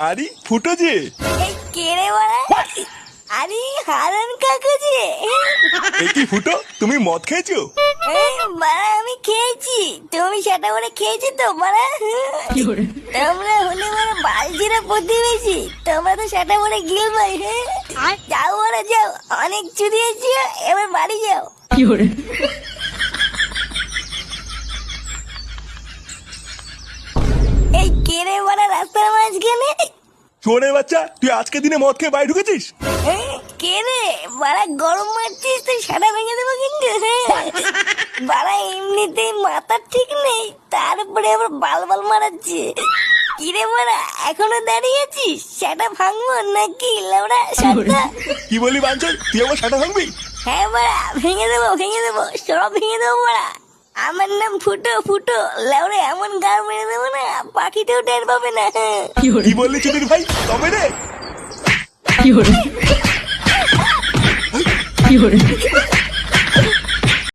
আরে ফুটো যে। এই কে রে বাড়া? আরে হারান কাকু যে। এ কি ফুটো, তুমি মদ খেয়েছো? বাড়া আমি খেয়েছি, তুমি সেটা করে খেয়েছি তো বাড়া। তোমরা হলে বাড়া বালজিরা প্রতিবেশী, তোমরা তো সেটা করে গিলবাই। যাও বাড়া যাও, অনেক চুদিয়েছি, এবার বাড়ি যাও। এই কে রে বাড়া রাস্তার মাঝখানে? শোনে বাচ্চা, তুই আজকে দিনে মদ খেয়ে বাড়ি ঢুকেছিস? কে রে বাড়া? গরম মারছিস তুই, সাদা ভেঙে দেবো কিন্তু। বাড়া এমনিতেই মাথা ঠিক নেই, তারপরে আবার বাল মারাচ্ছে। কিরে বাড়া এখনো দাঁড়িয়ে আছিস? সেটা ভাঙবো নাকি লাউড়া সাদা? কি বলি বাঞ্চল, তুই আমার সাটা ভাঙবি? হ্যাঁ বাড়া ভেঙে দেবো, সব ভেঙে দেবো বাড়া। আমার নাম ফুটো, লাউড়া এমন গাড় মেরে দেবো না পাখিতেও টের পাবে না। কি বললি চুদির ভাই, তবে রে? কি হরে